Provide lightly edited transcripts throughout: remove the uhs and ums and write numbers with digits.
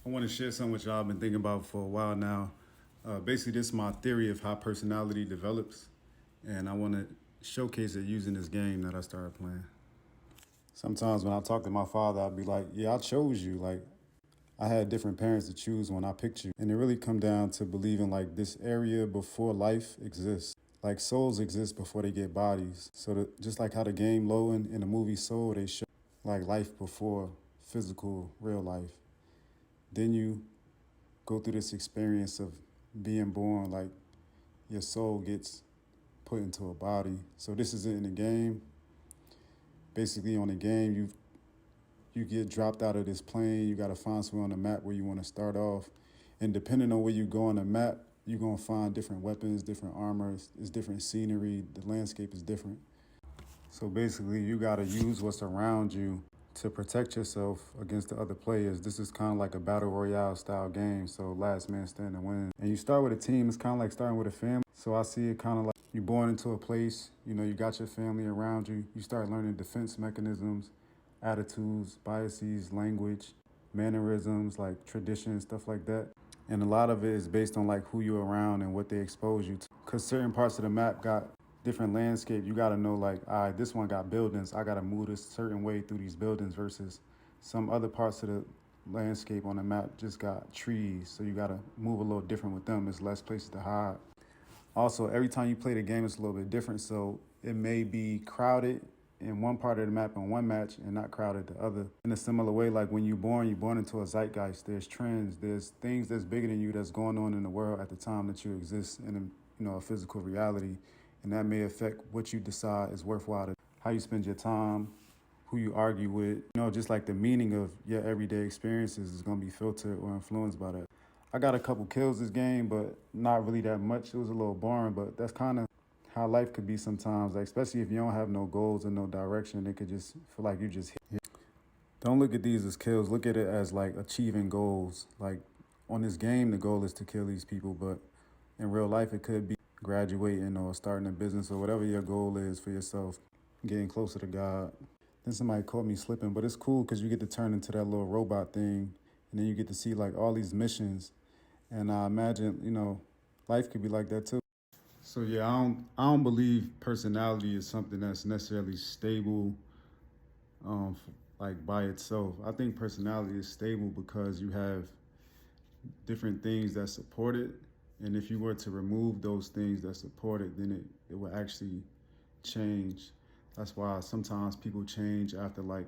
I want to share something with y'all I've been thinking about for a while now. Basically, this is my theory of how personality develops, and I want to showcase it using this game that I started playing. Sometimes when I talk to my father, I'll be like, "Yeah, I chose you. Like, I had different parents to choose when I picked you." And it really come down to believing like this area before life exists. Like souls exist before they get bodies. Just like how the game Lowen in the movie Soul, they show like life before physical real life. Then you go through this experience of being born, like your soul gets put into a body. So this is it in the game. Basically, on the game, you get dropped out of this plane. You got to find somewhere on the map where you want to start off, and depending on where you go on the map, you're gonna find different weapons, different armors. It's different scenery. The landscape is different. So basically, you got to use what's around you to protect yourself against the other players. This is kind of like a battle royale style game. So last man standing wins. And you start with a team. It's kind of like starting with a family. So I see it kind of like you're born into a place. You know, you got your family around you. You start learning defense mechanisms, attitudes, biases, language, mannerisms, like traditions, stuff like that. And a lot of it is based on like who you're around and what they expose you to. Because certain parts of the map got different landscape. You got to know like, all right, this one got buildings. I got to move this certain way through these buildings versus some other parts of the landscape on the map just got trees. So you got to move a little different with them. There's less places to hide. Also, every time you play the game, it's a little bit different. So it may be crowded in one part of the map in one match and not crowded the other. In a similar way, like when you're born into a zeitgeist. There's trends, there's things that's bigger than you that's going on in the world at the time that you exist in a physical reality. And that may affect what you decide is worthwhile, how you spend your time, who you argue with. Just like the meaning of your everyday experiences is going to be filtered or influenced by that. I got a couple kills this game, but not really that much. It was a little boring, but that's kind of how life could be sometimes. Like, especially if you don't have no goals and no direction, it could just feel like you just hit. Don't look at these as kills. Look at it as like achieving goals. Like on this game, the goal is to kill these people, but in real life, it could be graduating or starting a business or whatever your goal is for yourself, getting closer to God. Then somebody caught me slipping, but it's cool because you get to turn into that little robot thing, and then you get to see like all these missions. And I imagine, life could be like that too. So yeah, I don't believe personality is something that's necessarily stable, like by itself. I think personality is stable because you have different things that support it, and if you were to remove those things that support it, then it will actually change. That's why sometimes people change after like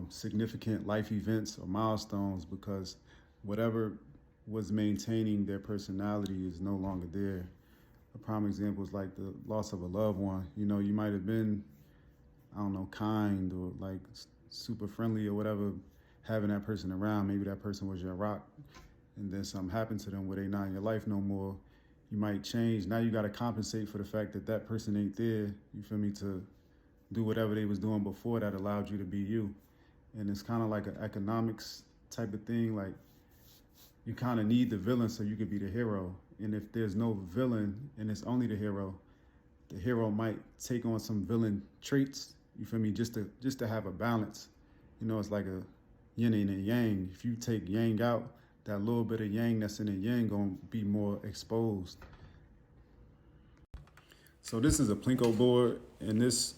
significant life events or milestones, because whatever was maintaining their personality is no longer there. A prime example is like the loss of a loved one. You might have been, I don't know, kind or like super friendly or whatever, having that person around. Maybe that person was your rock, and then something happened to them where they not in your life no more. You might change. Now you got to compensate for the fact that that person ain't there. You feel me? To do whatever they was doing before that allowed you to be you. And it's kind of like an economics type of thing. Like you kind of need the villain so you could be the hero. And if there's no villain and it's only the hero might take on some villain traits. You feel me? Just to have a balance. It's like a yin and a yang. If you take yang out, that little bit of yang that's in the yang gonna be more exposed. So this is a Plinko board, and this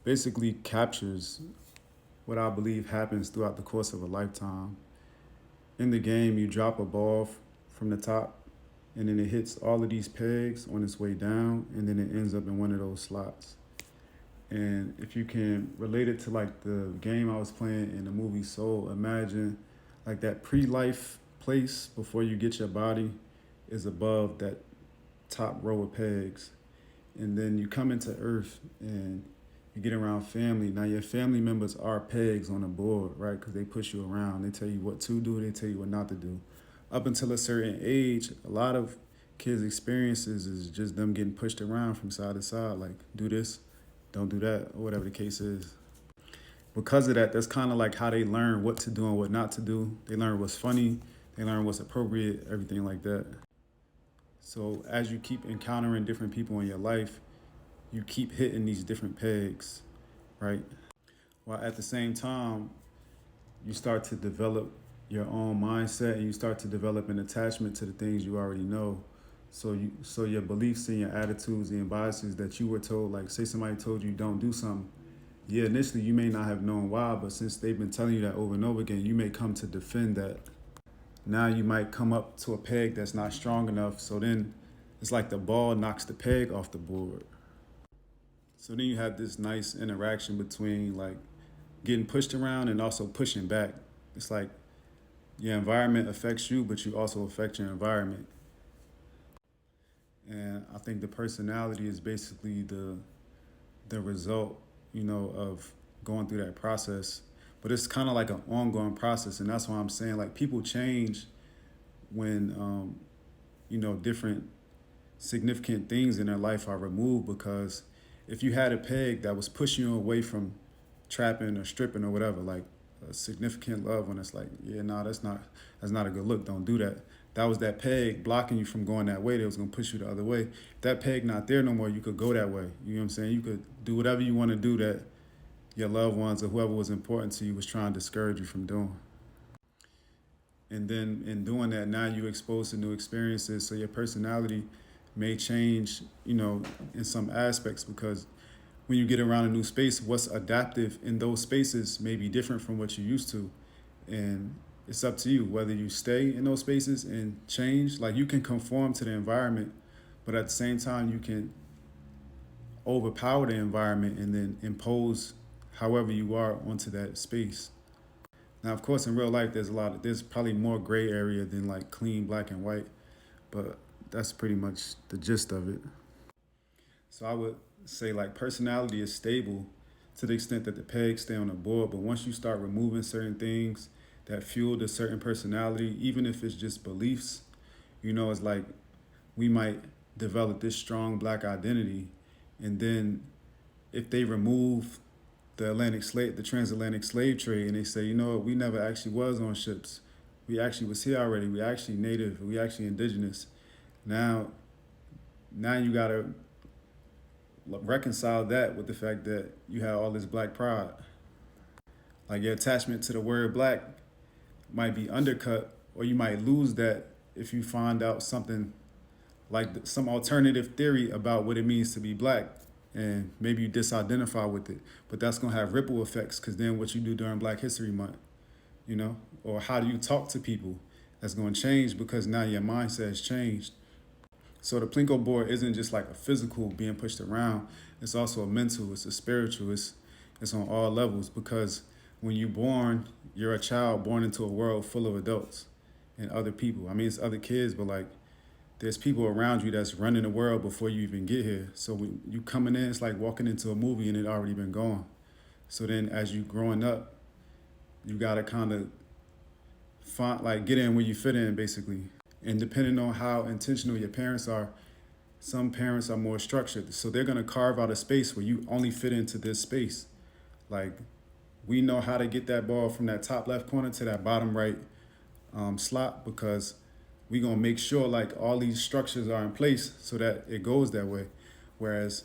basically captures what I believe happens throughout the course of a lifetime. In the game, you drop a ball from the top, and then it hits all of these pegs on its way down, and then it ends up in one of those slots. And if you can relate it to like the game I was playing in the movie Soul, imagine like that pre-life place before you get your body is above that top row of pegs. And then you come into Earth and you get around family. Now your family members are pegs on the board, right? Because they push you around. They tell you what to do. They tell you what not to do. Up until a certain age, a lot of kids' experiences is just them getting pushed around from side to side. Like, do this, don't do that, or whatever the case is. Because of that, that's kind of like how they learn what to do and what not to do. They learn what's funny. They learn what's appropriate, everything like that. So as you keep encountering different people in your life, you keep hitting these different pegs, right? While at the same time, you start to develop your own mindset and you start to develop an attachment to the things you already know. So your beliefs and your attitudes and biases that you were told, like say somebody told you don't do something. Yeah, initially you may not have known why, but since they've been telling you that over and over again, you may come to defend that. Now you might come up to a peg that's not strong enough. So then it's like the ball knocks the peg off the board. So then you have this nice interaction between like getting pushed around and also pushing back. It's like your environment affects you, but you also affect your environment. And I think the personality is basically the result, of going through that process. But it's kind of like an ongoing process, and that's why I'm saying like people change when different significant things in their life are removed. Because if you had a peg that was pushing you away from trapping or stripping or whatever, like a significant loved one, it's like, yeah, nah, that's not a good look. Don't do that. That was that peg blocking you from going that way. That was gonna push you the other way. If that peg not there no more, you could go that way. You know what I'm saying? You could do whatever you want to do that your loved ones or whoever was important to you was trying to discourage you from doing. And then in doing that, now you're exposed to new experiences. So your personality may change, in some aspects, because when you get around a new space, what's adaptive in those spaces may be different from what you're used to. And it's up to you whether you stay in those spaces and change. Like you can conform to the environment, but at the same time, you can overpower the environment and then impose however you are onto that space. Now, of course, in real life, there's probably more gray area than like clean black and white, but that's pretty much the gist of it. So I would say like personality is stable to the extent that the pegs stay on the board, but once you start removing certain things that fuel a certain personality, even if it's just beliefs, it's like we might develop this strong black identity, and then if they remove the transatlantic slave trade, and they say, you know what, we never actually was on ships. We actually was here already. We actually native. We actually indigenous. Now, now you gotta reconcile that with the fact that you have all this black pride. Like your attachment to the word black might be undercut, or you might lose that if you find out something like some alternative theory about what it means to be black, and maybe you disidentify with it. But that's gonna have ripple effects, because then what you do during Black History Month, or how do you talk to people, that's gonna change because now your mindset has changed. So the Plinko board isn't just like a physical being pushed around. It's also a mental. It's a spiritual. It's on all levels, because when you're born, you're a child born into a world full of adults and other people. I mean, it's other kids, but like there's people around you that's running the world before you even get here. So when you coming in, it's like walking into a movie and it already been gone. So then as you growing up, you gotta kind of find like get in where you fit in basically. And depending on how intentional your parents are, some parents are more structured. So they're gonna carve out a space where you only fit into this space. Like we know how to get that ball from that top left corner to that bottom right slot, because we gonna make sure like all these structures are in place so that it goes that way. Whereas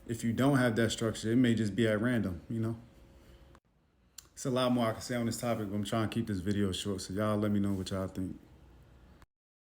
if you don't have that structure, it may just be at random. It's a lot more I can say on this topic, but I'm trying to keep this video short. So y'all let me know what y'all think.